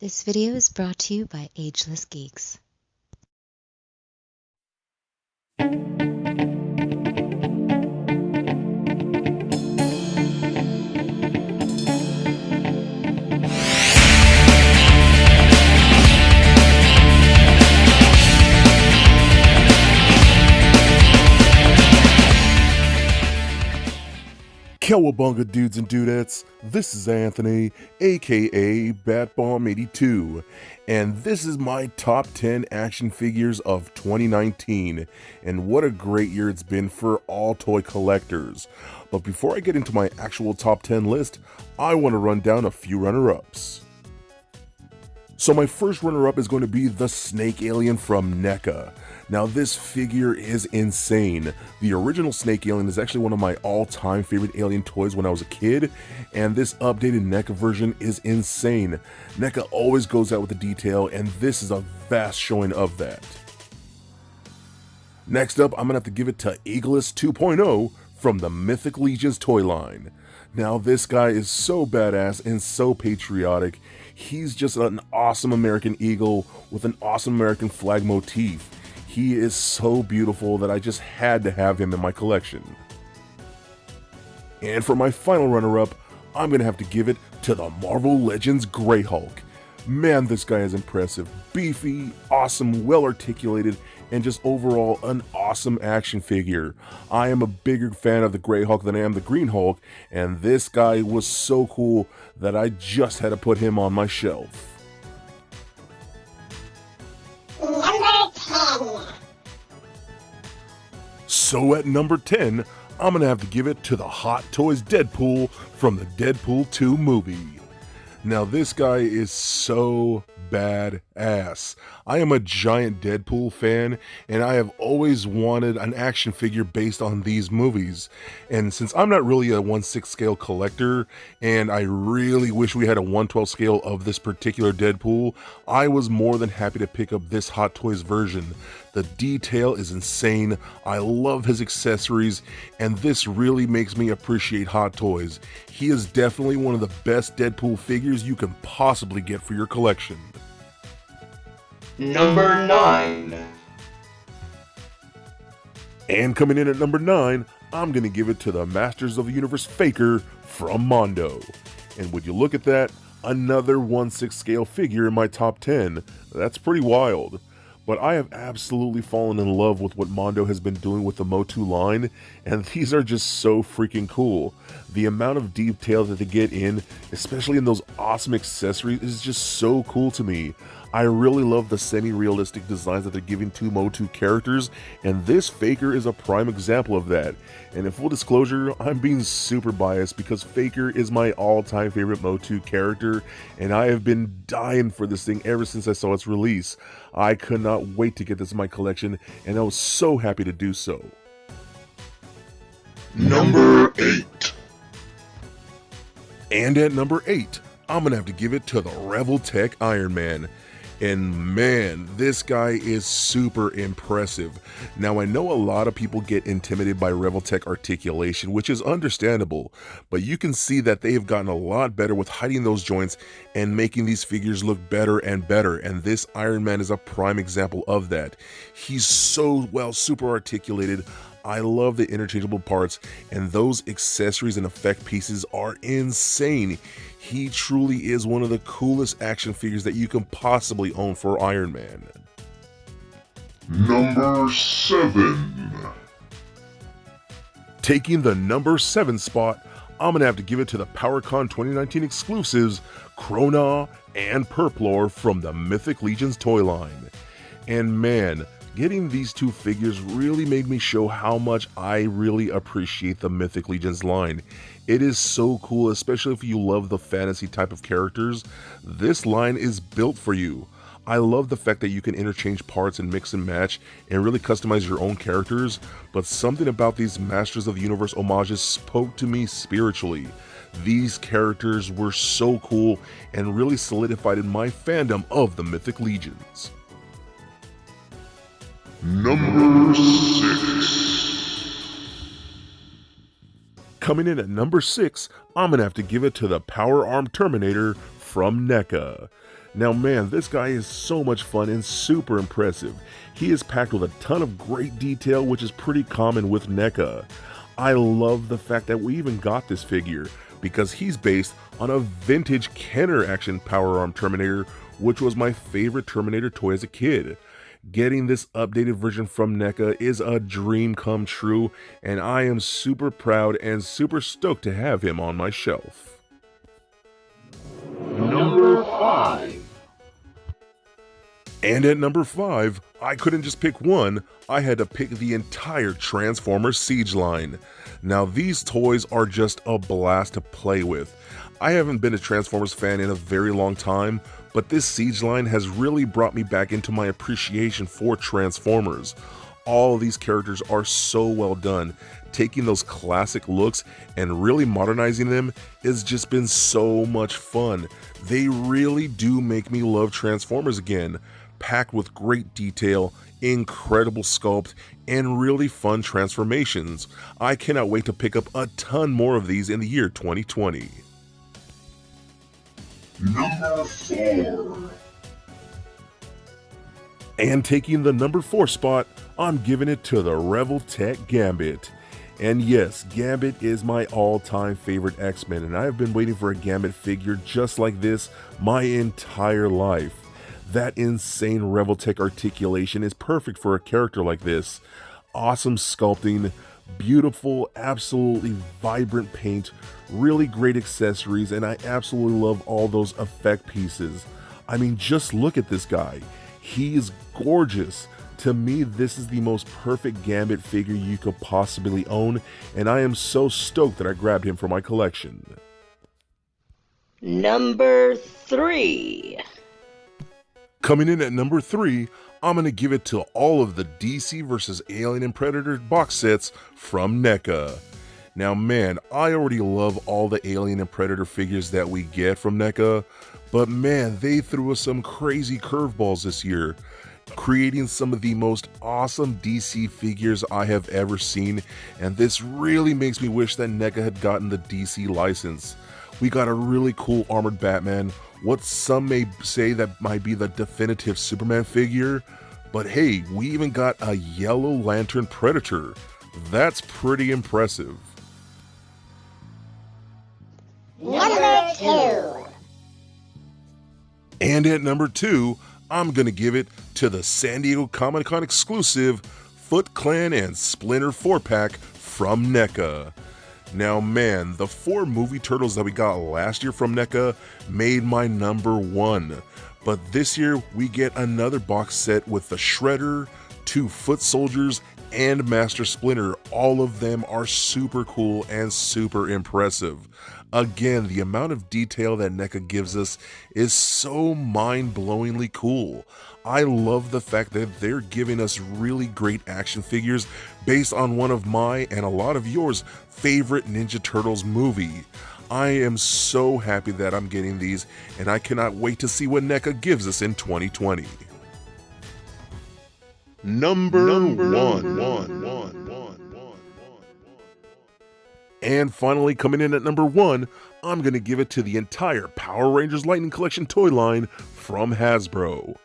This video is brought to you by Ageless Geeks. Cowabunga dudes and dudettes, this is Anthony, aka BatBomb82, and this is my top 10 action figures of 2019, and what a great year it's been for all toy collectors. But before I get into my actual top 10 list, I want to run down a few runner-ups. So my first runner-up is going to be the Snake Alien from NECA. Now this figure is insane. The original Snake Alien is actually one of my all-time favorite alien toys when I was a kid, and this updated NECA version is insane. NECA always goes out with the detail, and this is a vast showing of that. Next up, I'm gonna have to give it to Eagles 2.0 from the Mythic Legions toy line. Now this guy is so badass and so patriotic. He's just an awesome American eagle with an awesome American flag motif. He is so beautiful that I just had to have him in my collection. And for my final runner-up, I'm going to have to give it to the Marvel Legends Grey Hulk. Man, this guy is impressive. Beefy, awesome, well-articulated, and just overall an awesome action figure. I am a bigger fan of the Grey Hulk than I am the Green Hulk, and this guy was so cool that I just had to put him on my shelf. Number 10. So at number 10, I'm gonna have to give it to the Hot Toys Deadpool from the Deadpool 2 movie. Now this guy is so badass. I am a giant Deadpool fan, and I have always wanted an action figure based on these movies. And since I'm not really a 1/6 scale collector, and I really wish we had a 1/12 scale of this particular Deadpool, I was more than happy to pick up this Hot Toys version. The detail is insane, I love his accessories, and this really makes me appreciate Hot Toys. He is definitely one of the best Deadpool figures you can possibly get for your collection. Number 9. And coming in at number 9, I'm going to give it to the Masters of the Universe Faker from Mondo. And would you look at that, another 1/6 scale figure in my top 10. That's pretty wild. But I have absolutely fallen in love with what Mondo has been doing with the MOTU line, and these are just so freaking cool. The amount of detail that they get in, especially in those awesome accessories, is just so cool to me. I really love the semi-realistic designs that they're giving to MOTU characters, and this Faker is a prime example of that. And in full disclosure, I'm being super biased because Faker is my all-time favorite MOTU character, and I have been dying for this thing ever since I saw its release. I could not wait to get this in my collection, and I was so happy to do so. Number 8. And at number 8, I'm gonna have to give it to the Revoltech Iron Man. And man, this guy is super impressive. Now I know a lot of people get intimidated by Revoltech articulation, which is understandable, but you can see that they have gotten a lot better with hiding those joints and making these figures look better and better, and this Iron Man is a prime example of that. He's so well super articulated. I love the interchangeable parts, and those accessories and effect pieces are insane. He truly is one of the coolest action figures that you can possibly own for Iron Man. Number 7. Taking the number 7 spot, I'm gonna have to give it to the PowerCon 2019 exclusives, Krona and Purplor from the Mythic Legions toy line. And man, getting these two figures really made me show how much I really appreciate the Mythic Legions line. It is so cool, especially if you love the fantasy type of characters. This line is built for you. I love the fact that you can interchange parts and mix and match and really customize your own characters, but something about these Masters of the Universe homages spoke to me spiritually. These characters were so cool and really solidified in my fandom of the Mythic Legions. Number 6. Coming in at number 6, I'm gonna have to give it to the Power Arm Terminator from NECA. Now man, this guy is so much fun and super impressive. He is packed with a ton of great detail, which is pretty common with NECA. I love the fact that we even got this figure, because he's based on a vintage Kenner action power arm Terminator, which was my favorite Terminator toy as a kid. Getting this updated version from NECA is a dream come true, and I am super proud and super stoked to have him on my shelf. Number 5. And at number 5, I couldn't just pick one, I had to pick the entire Transformers Siege line. Now these toys are just a blast to play with. I haven't been a Transformers fan in a very long time, but this Siege line has really brought me back into my appreciation for Transformers. All of these characters are so well done. Taking those classic looks and really modernizing them has just been so much fun. They really do make me love Transformers again. Packed with great detail, incredible sculpt, and really fun transformations. I cannot wait to pick up a ton more of these in the year 2020. Number 4. And taking the number 4 spot, I'm giving it to the Revoltech Gambit. And yes, Gambit is my all-time favorite X-Men, and I have been waiting for a Gambit figure just like this my entire life. That insane Revoltech articulation is perfect for a character like this. Awesome sculpting, beautiful, absolutely vibrant paint, really great accessories, and I absolutely love all those effect pieces. I mean, just look at this guy. He is gorgeous. To me, this is the most perfect Gambit figure you could possibly own, and I am so stoked that I grabbed him for my collection. Number 3. Coming in at number 3, I'm going to give it to all of the DC vs. Alien and Predator box sets from NECA. Now man, I already love all the Alien and Predator figures that we get from NECA, but man, they threw us some crazy curveballs this year, creating some of the most awesome DC figures I have ever seen, and this really makes me wish that NECA had gotten the DC license. We got a really cool armored Batman, what some may say that might be the definitive Superman figure, but hey, we even got a Yellow Lantern Predator. That's pretty impressive. Number 2. And at number 2, I'm gonna give it to the San Diego Comic-Con exclusive Foot Clan and Splinter 4-pack from NECA. Now man, the 4 movie turtles that we got last year from NECA made my number 1. But this year we get another box set with the Shredder, 2 Foot Soldiers, and Master Splinter. All of them are super cool and super impressive. Again, the amount of detail that NECA gives us is so mind-blowingly cool. I love the fact that they're giving us really great action figures based on one of my and a lot of yours favorite Ninja Turtles movie. I am so happy that I'm getting these, and I cannot wait to see what NECA gives us in 2020. Number 1. And finally, coming in at number 1, I'm going to give it to the entire Power Rangers Lightning Collection toy line from Hasbro.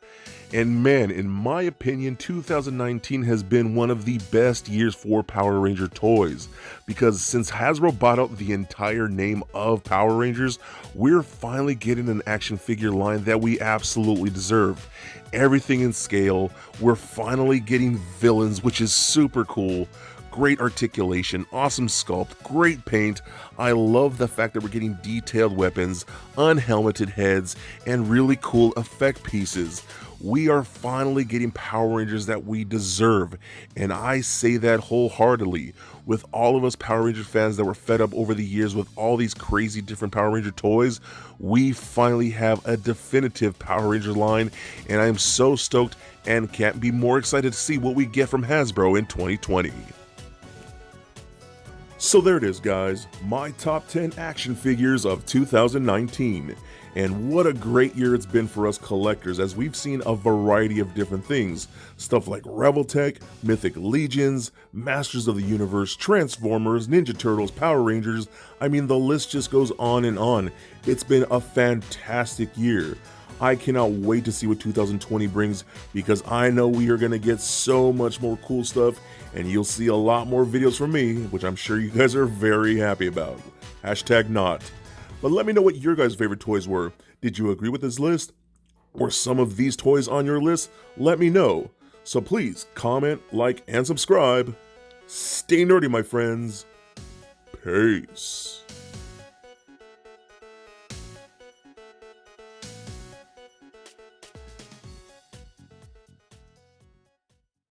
And man, in my opinion, 2019 has been one of the best years for Power Ranger toys, because since Hasbro bought out the entire name of Power Rangers, we're finally getting an action figure line that we absolutely deserve. Everything in scale, we're finally getting villains, which is super cool. Great articulation, awesome sculpt, great paint. I love the fact that we're getting detailed weapons, unhelmeted heads, and really cool effect pieces. We are finally getting Power Rangers that we deserve, and I say that wholeheartedly. With all of us Power Ranger fans that were fed up over the years with all these crazy different Power Ranger toys, we finally have a definitive Power Ranger line, and I am so stoked and can't be more excited to see what we get from Hasbro in 2020. So there it is, guys, my top 10 action figures of 2019. And what a great year it's been for us collectors, as we've seen a variety of different things. Stuff like Revoltech, Mythic Legions, Masters of the Universe, Transformers, Ninja Turtles, Power Rangers. I mean, the list just goes on and on. It's been a fantastic year. I cannot wait to see what 2020 brings because I know we are going to get so much more cool stuff and you'll see a lot more videos from me, which I'm sure you guys are very happy about. Hashtag not. But let me know what your guys' favorite toys were. Did you agree with this list? Or some of these toys on your list? Let me know. So please comment, like, and subscribe. Stay nerdy, my friends. Peace.